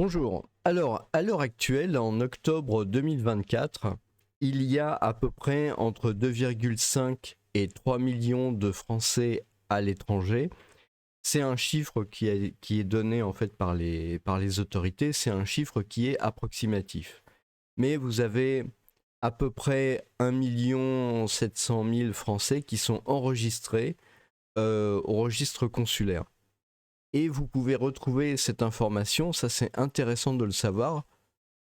Bonjour. Alors, à l'heure actuelle, en octobre 2024, il y a à peu près entre 2,5 et 3 millions de Français à l'étranger. C'est un chiffre qui est donné en fait par les autorités, c'est un chiffre qui est approximatif. Mais vous avez à peu près 1,7 million Français qui sont enregistrés au registre consulaire. Et vous pouvez retrouver cette information, ça c'est intéressant de le savoir,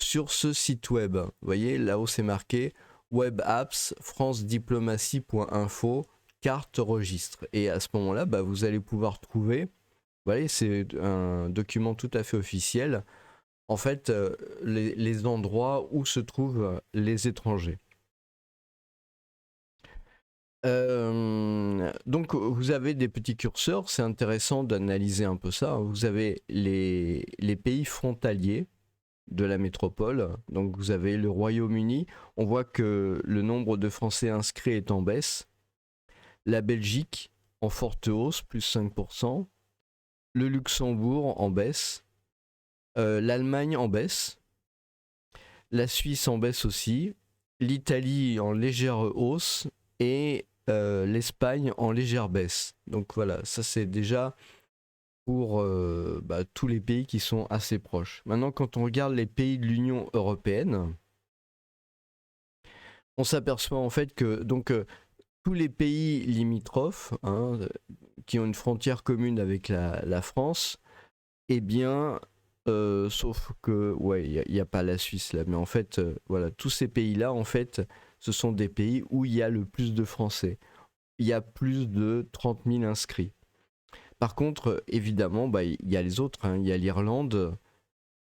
sur ce site web. Vous voyez, là-haut c'est marqué Web Apps francediplomatie.info carte registre. Et à ce moment-là, vous allez pouvoir trouver, vous voyez, c'est un document tout à fait officiel, en fait, les endroits où se trouvent les étrangers. Donc vous avez des petits curseurs, c'est intéressant d'analyser un peu ça. Vous avez les pays frontaliers de la métropole. Donc vous avez le Royaume-Uni, on voit que le nombre de Français inscrits est en baisse. La Belgique en forte hausse, plus 5%. Le Luxembourg en baisse. L'Allemagne en baisse. La Suisse en baisse aussi. L'Italie en légère hausse. Et l'Espagne en légère baisse. Donc voilà, ça c'est déjà pour tous les pays qui sont assez proches. Maintenant, quand on regarde les pays de l'Union européenne, on s'aperçoit en fait que tous les pays limitrophes qui ont une frontière commune avec la France, eh bien, sauf que, ouais, il n'y a pas la Suisse là, mais en fait, voilà, tous ces pays-là, en fait, ce sont des pays où il y a le plus de Français. Il y a plus de 30 000 inscrits. Par contre, évidemment, il y a les autres, il y a l'Irlande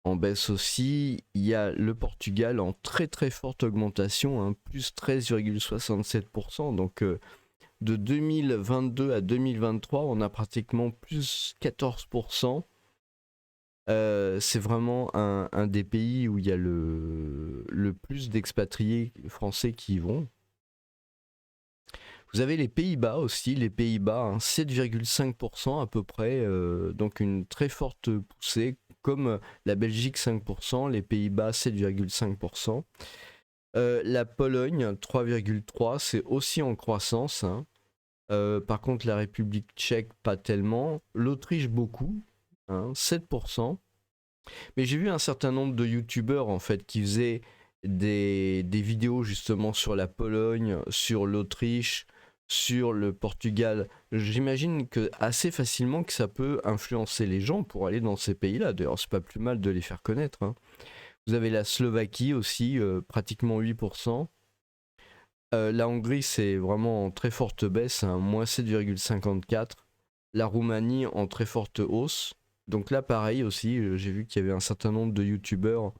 en baisse aussi, il y a le Portugal en très très forte augmentation, plus 13,67%, donc de 2022 à 2023, on a pratiquement plus 14%. C'est vraiment un des pays où il y a le plus d'expatriés français qui y vont. Vous avez les Pays-Bas aussi, les Pays-Bas, 7,5% à peu près, donc une très forte poussée, comme la Belgique 5%, les Pays-Bas 7,5%. La Pologne 3,3%, c'est aussi en croissance. Par contre, la République tchèque, pas tellement. L'Autriche, beaucoup, 7%. Mais j'ai vu un certain nombre de youtubeurs en fait qui faisaient des vidéos justement sur la Pologne, sur l'Autriche, sur le Portugal. J'imagine que assez facilement que ça peut influencer les gens pour aller dans ces pays-là. D'ailleurs, c'est pas plus mal de les faire connaître. Vous avez la Slovaquie aussi, pratiquement 8%. La Hongrie, c'est vraiment en très forte baisse, moins 7,54. La Roumanie en très forte hausse. Donc là, pareil aussi, j'ai vu qu'il y avait un certain nombre de youtubeurs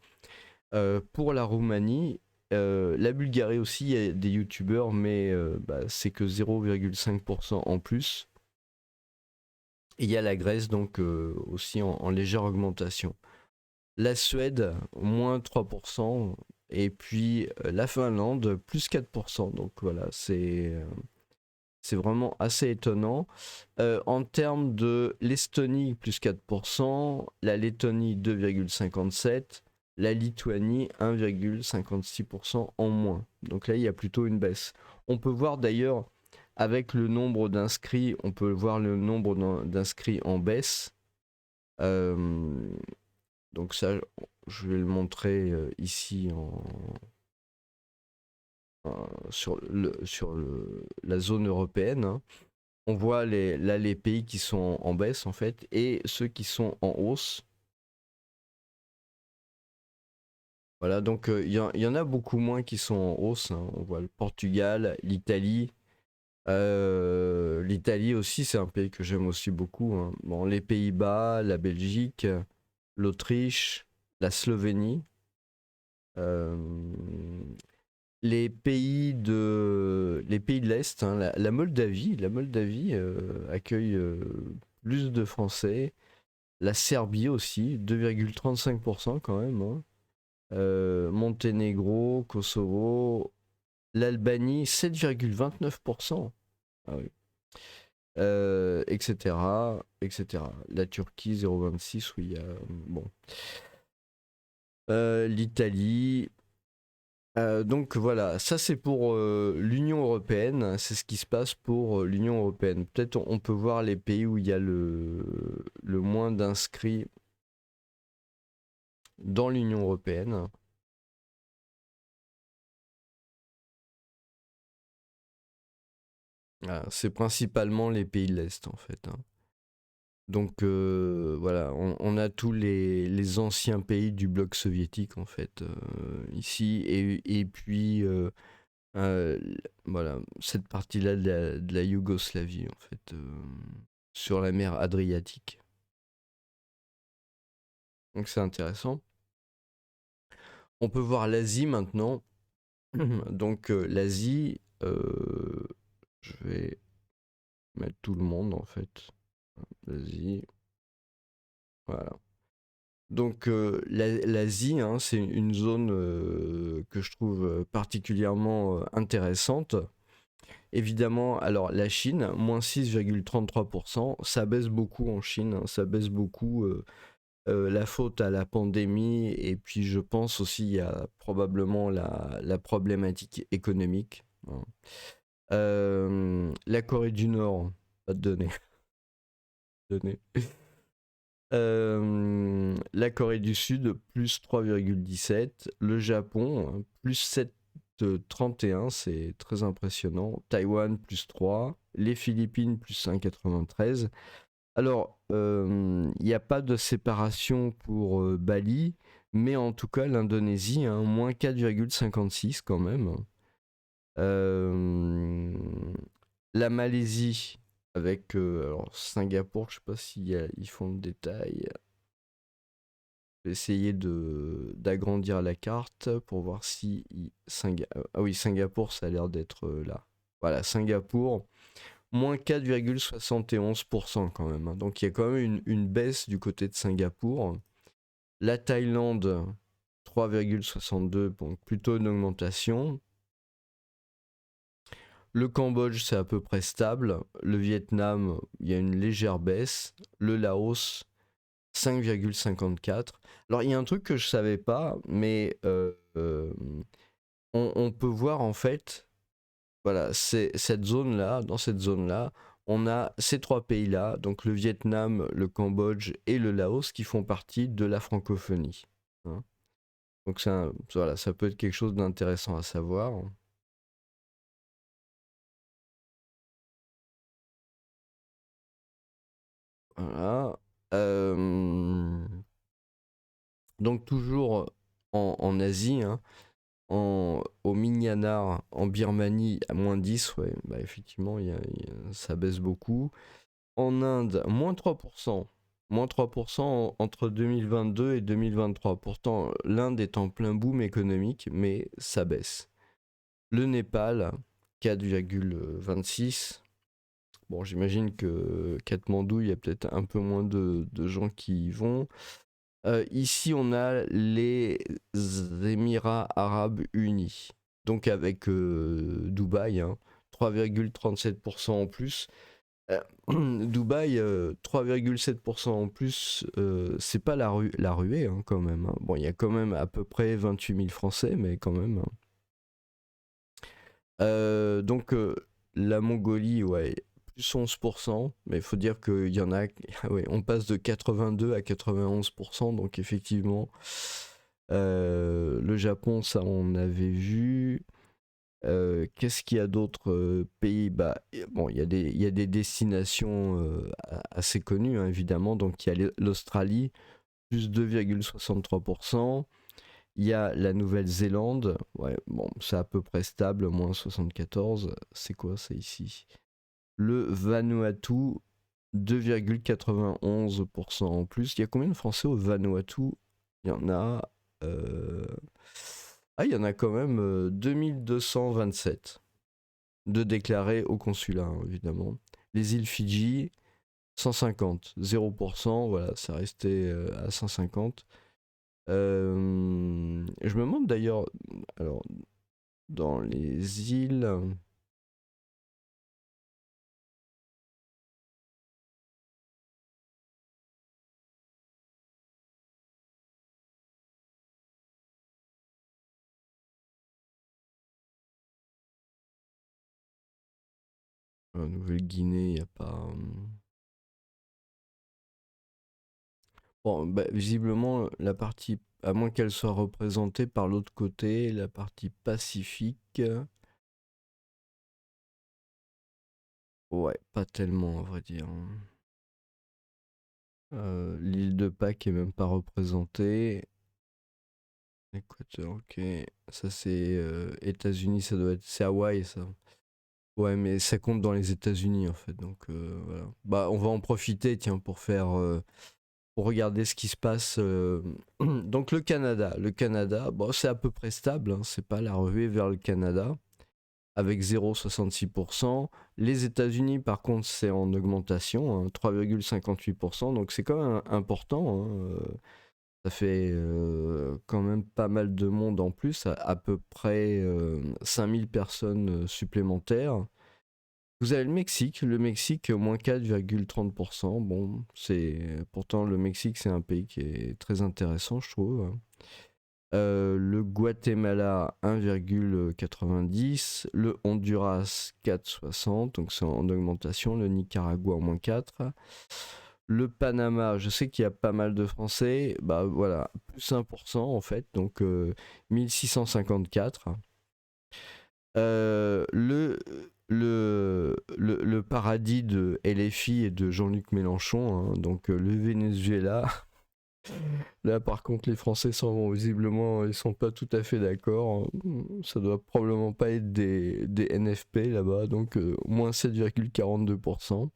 pour la Roumanie. La Bulgarie aussi, il y a des youtubeurs, mais c'est que 0,5% en plus. Et il y a la Grèce, donc aussi en légère augmentation. La Suède, moins 3%. Et puis la Finlande, plus 4%. Donc voilà, c'est vraiment assez étonnant. En termes de l'Estonie, plus 4%, la Lettonie, 2,57%, la Lituanie, 1,56% en moins. Donc là, il y a plutôt une baisse. On peut voir d'ailleurs, avec le nombre d'inscrits, on peut voir le nombre d'inscrits en baisse. Donc ça, je vais le montrer ici sur la zone européenne. On voit là les pays qui sont en baisse en fait et ceux qui sont en hausse. Voilà, donc y en a beaucoup moins qui sont en hausse. On voit le Portugal, l'Italie. L'Italie aussi, c'est un pays que j'aime aussi beaucoup. Bon, les Pays-Bas, la Belgique, l'Autriche, la Slovénie. Euh, les pays de l'Est, la Moldavie accueille plus de Français. La Serbie aussi, 2,35% quand même. Monténégro, Kosovo, l'Albanie, 7,29%. Ah oui. Etc., etc. La Turquie, 0,26, oui. Bon. l'Italie. Donc voilà, ça c'est pour l'Union européenne, c'est ce qui se passe pour l'Union européenne. Peut-être on peut voir les pays où il y a le moins d'inscrits dans l'Union européenne. Ah, c'est principalement les pays de l'Est en fait, hein. Donc voilà, on a tous les anciens pays du bloc soviétique en fait ici, et puis euh, voilà, cette partie-là de la Yougoslavie en fait, sur la mer Adriatique. Donc c'est intéressant. On peut voir l'Asie maintenant. Donc l'Asie, je vais mettre tout le monde en fait. L'Asie, voilà. Donc l'Asie, hein, c'est une zone que je trouve particulièrement intéressante. Évidemment, alors la Chine, moins 6,33%, ça baisse beaucoup en Chine, hein, ça baisse beaucoup. La faute à la pandémie, et puis je pense aussi il y a probablement la problématique économique, hein. La Corée du Nord, pas de données. données. La Corée du Sud, plus 3,17. Le Japon, hein, plus 7,31, c'est très impressionnant. Taïwan, plus 3. Les Philippines, plus 5,93. Alors, il n'y a pas de séparation pour Bali, mais en tout cas, l'Indonésie, hein, moins 4,56 quand même. Euh, la Malaisie, avec alors Singapour, je ne sais pas s'ils font le détail. Je vais essayer d'agrandir la carte pour voir si ah oui, Singapour, ça a l'air d'être là. Voilà, Singapour, moins 4,71% quand même, hein. Donc il y a quand même une baisse du côté de Singapour. La Thaïlande, 3,62, donc plutôt une augmentation. Le Cambodge, c'est à peu près stable. Le Vietnam, il y a une légère baisse. Le Laos, 5,54. Alors il y a un truc que je savais pas, mais on peut voir en fait, voilà, c'est cette zone-là, dans cette zone-là, on a ces trois pays-là, donc le Vietnam, le Cambodge et le Laos, qui font partie de la francophonie, hein. Donc voilà, ça peut être quelque chose d'intéressant à savoir. Voilà. Euh, donc toujours en Asie, hein, au Myanmar, en Birmanie, à moins 10, ouais, bah effectivement, ça baisse beaucoup. En Inde, moins 3%. Moins 3% entre 2022 et 2023. Pourtant, l'Inde est en plein boom économique, mais ça baisse. Le Népal, 4,26. Bon, j'imagine que Katmandou, il y a peut-être un peu moins de gens qui y vont. Ici, on a les Émirats Arabes Unis. Donc avec Dubaï, hein, 3,37% en plus. Euh, Dubaï, 3,7% en plus, c'est pas la ruée, hein, quand même, hein. Bon, il y a quand même à peu près 28 000 Français, mais quand même, hein. Donc la Mongolie, ouais, plus 11%, mais il faut dire qu'il y en a, ouais, on passe de 82 à 91%, donc effectivement, le Japon, ça on avait vu. Qu'est-ce qu'il y a d'autres pays? Bah, bon, il y a des destinations assez connues, hein, évidemment. Donc, il y a l'Australie, plus 2,63%. Il y a la Nouvelle-Zélande, ouais, bon, c'est à peu près stable, moins 74. C'est quoi ça ici? Le Vanuatu, 2,91% en plus. Il y a combien de Français au Vanuatu? Il y en a. euh, Ah, il y en a quand même 2227 de déclarés au consulat, hein, évidemment. Les îles Fidji, 150, 0%, voilà, ça restait à 150. Je me demande d'ailleurs, alors, dans les îles, Nouvelle-Guinée, il n'y a pas. Bon, bah, visiblement, la partie, à moins qu'elle soit représentée par l'autre côté, la partie Pacifique, ouais, pas tellement, à vrai dire. L'île de Pâques est même pas représentée. Équateur, ok. Ça, c'est États-Unis, ça doit être. C'est Hawaï, ça. Ouais, mais ça compte dans les États-Unis, en fait. Donc, voilà. Bah, on va en profiter, tiens, pour regarder ce qui se passe. Donc, le Canada. Le Canada, bon, c'est à peu près stable, hein, c'est pas la ruée vers le Canada, avec 0,66%. Les États-Unis, par contre, c'est en augmentation, hein, 3,58%. Donc, c'est quand même important, hein, ça fait quand même pas mal de monde en plus, à peu près 5000 personnes supplémentaires. Vous avez le Mexique moins 4,30%. Bon, c'est pourtant le Mexique, c'est un pays qui est très intéressant, je trouve. Le Guatemala 1,90, le Honduras 4,60, donc c'est en augmentation, le Nicaragua moins 4. Le Panama, je sais qu'il y a pas mal de Français, bah voilà, plus 1% en fait, donc 1654. Le paradis de LFI et de Jean-Luc Mélenchon, hein, donc le Venezuela. Là, par contre, les Français sont visiblement, ils sont pas tout à fait d'accord. Ça doit probablement pas être des NFP là-bas, donc moins 7,42%.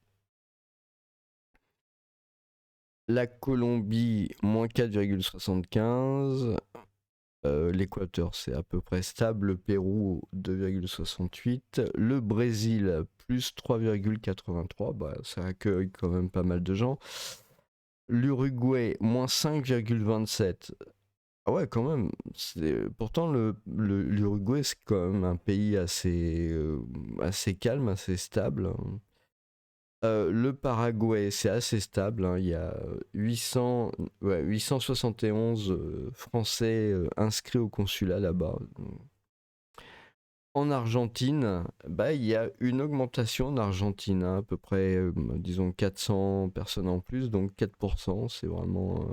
La Colombie, moins 4,75. L'Équateur, c'est à peu près stable. Le Pérou, 2,68. Le Brésil, plus 3,83. Bah, ça accueille quand même pas mal de gens. L'Uruguay, moins 5,27. Ah ouais, quand même. Pourtant, l'Uruguay, c'est quand même un pays assez calme, assez stable. Le Paraguay, c'est assez stable, hein. Il y a 871 Français inscrits au consulat là-bas. En Argentine, bah, il y a une augmentation en Argentine, hein, à peu près, disons, 400 personnes en plus, donc 4%, c'est vraiment.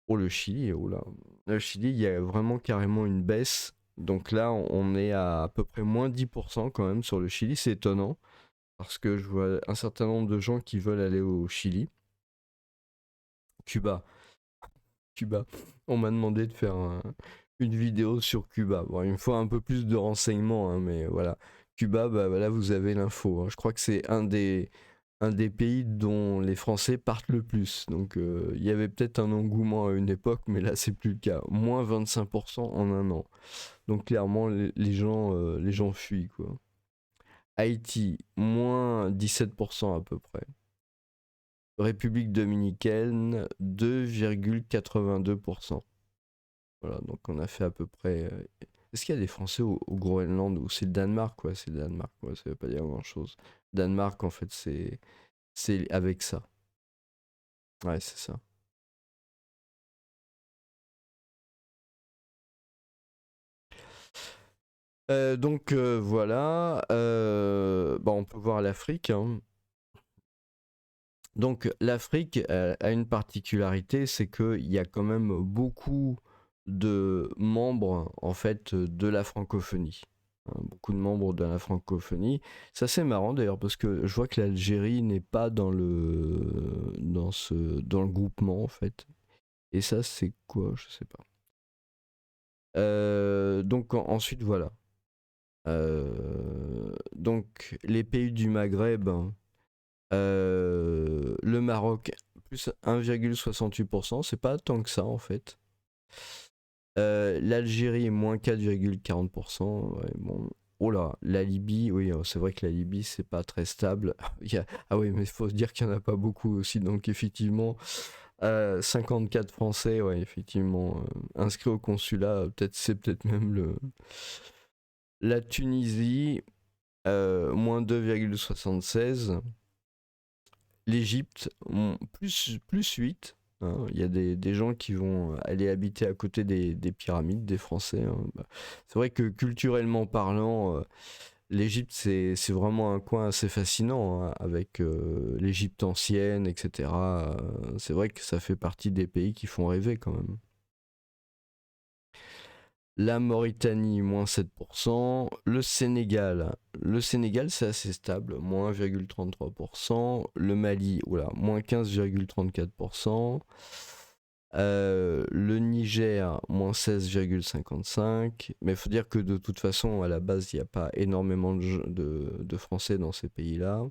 Oh, le Chili, oh là. Le Chili, il y a vraiment carrément une baisse. Donc là, on est à peu près moins 10% quand même sur le Chili, c'est étonnant. Parce que je vois un certain nombre de gens qui veulent aller au Chili. Cuba. Cuba. On m'a demandé de faire une vidéo sur Cuba. Bon, il me faut un peu plus de renseignements, hein, mais voilà. Cuba, bah, voilà, vous avez l'info, hein. Je crois que c'est un des pays dont les Français partent le plus. Donc il y avait peut-être un engouement à une époque, mais là c'est plus le cas. Moins 25% en un an. Donc clairement, les gens fuient, quoi. Haïti, moins 17% à peu près. République dominicaine, 2,82%. Voilà, donc on a fait à peu près. Est-ce qu'il y a des Français au Groenland ou c'est le Danemark, quoi? C'est le Danemark, quoi. Ça veut pas dire grand-chose. Danemark, en fait, c'est avec ça. Ouais, c'est ça. Donc voilà. Bah, on peut voir l'Afrique, hein. Donc l'Afrique a une particularité, c'est qu'il y a quand même beaucoup de membres en fait de la francophonie. Hein, beaucoup de membres de la francophonie. C'est assez marrant d'ailleurs parce que je vois que l'Algérie n'est pas dans le groupement en fait. Et ça c'est quoi? Je sais pas. Donc ensuite voilà. Donc les pays du Maghreb, hein, le Maroc, plus 1,68%, c'est pas tant que ça en fait. L'Algérie, moins 4,40%. Ouais, bon. Oh là, la Libye, oui, c'est vrai que la Libye, c'est pas très stable. Ah oui, mais il faut se dire qu'il y en a pas beaucoup aussi. Donc, effectivement, 54 Français, ouais, effectivement, inscrits au consulat. C'est peut-être même la Tunisie, moins 2,76. L'Égypte, plus 8. Hein. Il y a des gens qui vont aller habiter à côté des pyramides, des Français, hein. Bah, c'est vrai que culturellement parlant, l'Égypte, c'est vraiment un coin assez fascinant, hein, avec l'Égypte ancienne, etc. C'est vrai que ça fait partie des pays qui font rêver quand même. La Mauritanie, moins 7%. Le Sénégal, c'est assez stable, moins 1,33%. Le Mali, oula, moins 15,34%. Le Niger, moins 16,55. Mais il faut dire que de toute façon, à la base, il n'y a pas énormément de Français dans ces pays-là.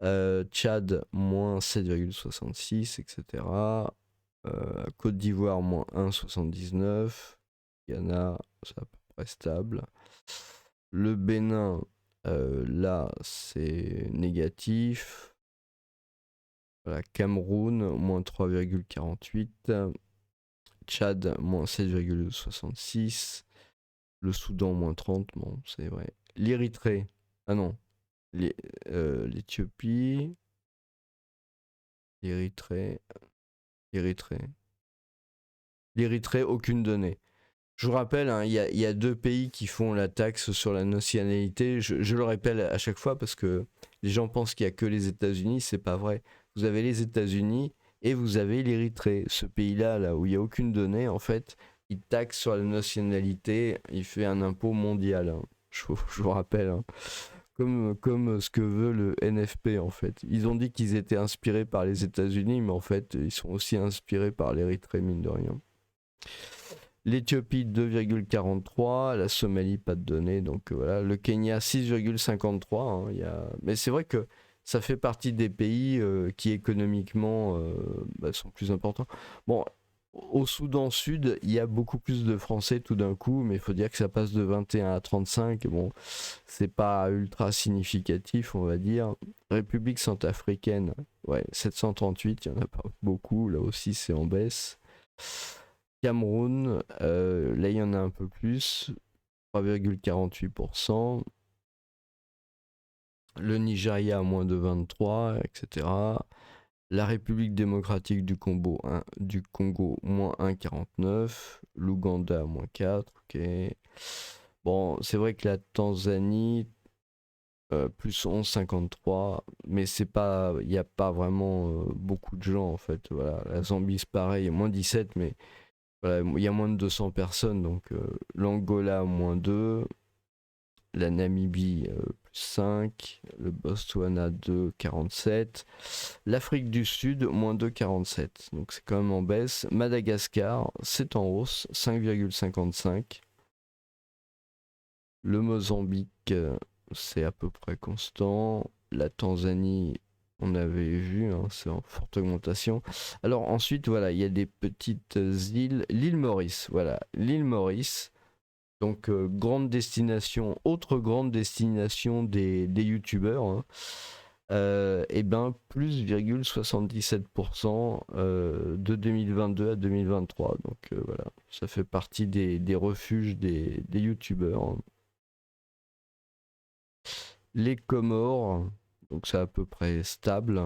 Tchad, moins 7,66, etc. Côte d'Ivoire, moins 1,79. Ghana, c'est à peu près stable. Le Bénin, là, c'est négatif. Voilà, Cameroun, moins 3,48. Tchad, moins 7,66. Le Soudan, moins 30. Bon, c'est vrai. L'Érythrée, ah non. L'Éthiopie. L'Érythrée. L'Érythrée. L'Érythrée, aucune donnée. Je vous rappelle, hein, il y a deux pays qui font la taxe sur la nationalité. Je le répète à chaque fois parce que les gens pensent qu'il n'y a que les États-Unis. C'est pas vrai. Vous avez les États-Unis et vous avez l'Érythrée. Ce pays-là, là où il n'y a aucune donnée, en fait, il taxe sur la nationalité. Il fait un impôt mondial, hein. Je vous rappelle, hein. Comme ce que veut le NFP, en fait. Ils ont dit qu'ils étaient inspirés par les États-Unis, mais en fait, ils sont aussi inspirés par l'Érythrée, mine de rien. L'Éthiopie 2,43, la Somalie pas de données, donc voilà. Le Kenya 6,53, hein, mais c'est vrai que ça fait partie des pays qui économiquement sont plus importants. Bon, au Soudan Sud, il y a beaucoup plus de Français tout d'un coup, mais il faut dire que ça passe de 21 à 35. Bon, c'est pas ultra significatif, on va dire. République centrafricaine, ouais, 738, il y en a pas beaucoup, là aussi c'est en baisse. Cameroun, là il y en a un peu plus, 3,48%. Le Nigeria, moins de 23, etc. La République démocratique du Congo, moins 1,49. L'Ouganda, moins 4. Ok. Bon, c'est vrai que la Tanzanie, plus 11,53. Mais c'est pas, il n'y a pas vraiment beaucoup de gens en fait. Voilà. La Zambie, c'est pareil, moins 17, mais voilà, il y a moins de 200 personnes. Donc l'Angola, moins 2. La Namibie, plus 5. Le Botswana, 2,47. L'Afrique du Sud, moins 2,47. Donc c'est quand même en baisse. Madagascar, c'est en hausse, 5,55. Le Mozambique, c'est à peu près constant. La Tanzanie, on avait vu, hein, c'est en forte augmentation. Alors ensuite, voilà, il y a des petites îles. L'île Maurice, voilà, l'île Maurice. Donc, autre grande destination des youtubeurs, hein. Et ben plus 0,77% de 2022 à 2023. Donc voilà, ça fait partie des refuges des youtubeurs, hein. Les Comores, donc c'est à peu près stable.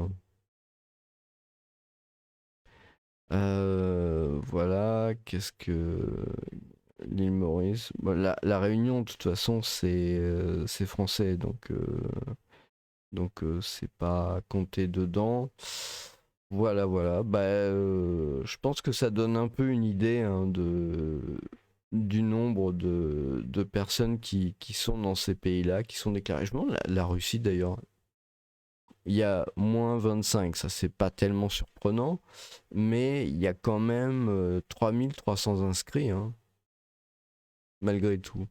Voilà, qu'est-ce que l'île Maurice, bon, la Réunion de toute façon c'est français, donc c'est pas compté dedans. Voilà, voilà. Bah, je pense que ça donne un peu une idée, hein, du nombre de personnes qui sont dans ces pays-là, qui sont déclarées. Je me demande la Russie d'ailleurs. Il y a moins 25, ça c'est pas tellement surprenant, mais il y a quand même 3300 inscrits, hein, malgré tout.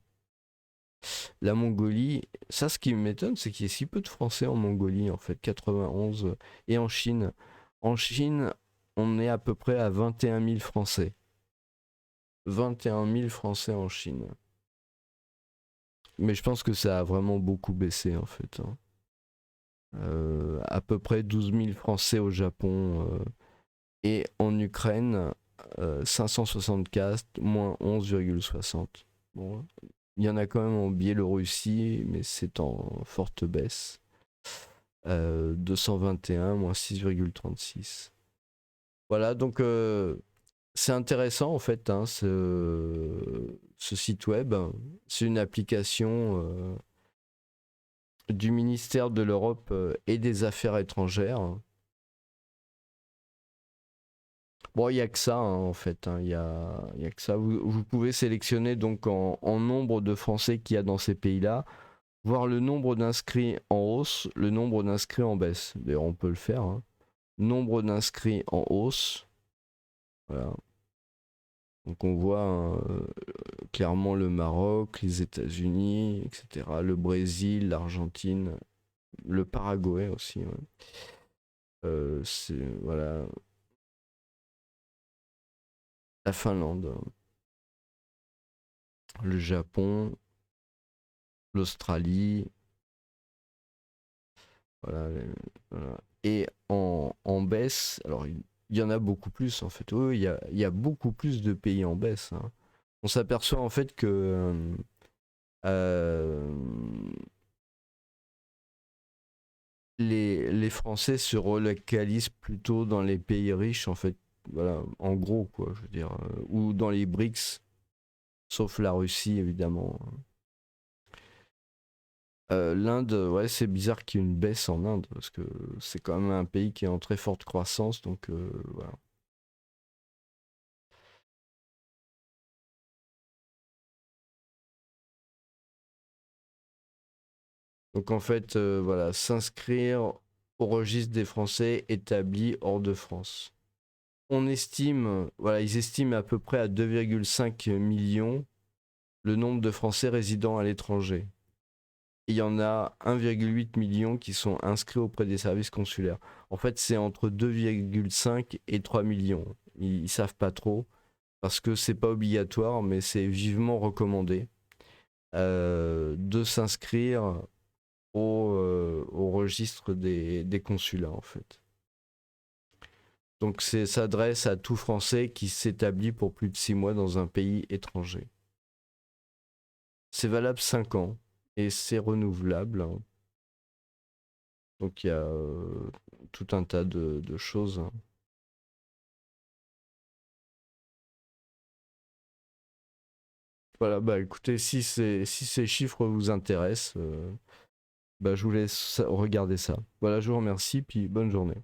La Mongolie, ça ce qui m'étonne, c'est qu'il y ait si peu de Français en Mongolie, en fait, 91. Et en Chine, on est à peu près à 21 000 Français. 21 000 Français en Chine. Mais je pense que ça a vraiment beaucoup baissé, en fait, hein. À peu près 12 000 Français au Japon. Et en Ukraine, 564, moins 11,60. Bon, il y en a quand même en Biélorussie, mais c'est en forte baisse. 221, moins 6,36. Voilà, donc c'est intéressant en fait, hein, ce site web. C'est une application du ministère de l'Europe et des Affaires étrangères. Bon, il n'y a que ça en fait, hein. Y a que ça. Vous pouvez sélectionner donc en nombre de Français qu'il y a dans ces pays-là, voir le nombre d'inscrits en hausse, le nombre d'inscrits en baisse. D'ailleurs, on peut le faire, hein. Nombre d'inscrits en hausse. Voilà. Donc on voit clairement le Maroc, les États-Unis, etc. Le Brésil, l'Argentine, le Paraguay aussi. Ouais. Voilà, la Finlande, le Japon, l'Australie, voilà, voilà. Et en baisse, alors il y en a beaucoup plus en fait. Oui, il y a beaucoup plus de pays en baisse, hein. On s'aperçoit en fait que euh, les Français se relocalisent plutôt dans les pays riches en fait. Voilà, en gros quoi, je veux dire, ou dans les BRICS, sauf la Russie évidemment. L'Inde, ouais, c'est bizarre qu'il y ait une baisse en Inde parce que c'est quand même un pays qui est en très forte croissance, donc voilà. Donc en fait, voilà, s'inscrire au registre des Français établis hors de France. On estime, voilà, ils estiment à peu près à 2,5 millions le nombre de Français résidant à l'étranger. Il y en a 1,8 million qui sont inscrits auprès des services consulaires. En fait, c'est entre 2,5 et 3 millions. Ils savent pas trop parce que c'est pas obligatoire, mais c'est vivement recommandé de s'inscrire au registre des consulats en fait. Donc ça s'adresse à tout Français qui s'établit pour plus de 6 mois dans un pays étranger. C'est valable 5 ans et c'est renouvelable, hein. Donc il y a tout un tas de choses, hein. Voilà, bah écoutez, si ces chiffres vous intéressent, bah, je vous laisse regarder ça. Voilà, je vous remercie, puis bonne journée.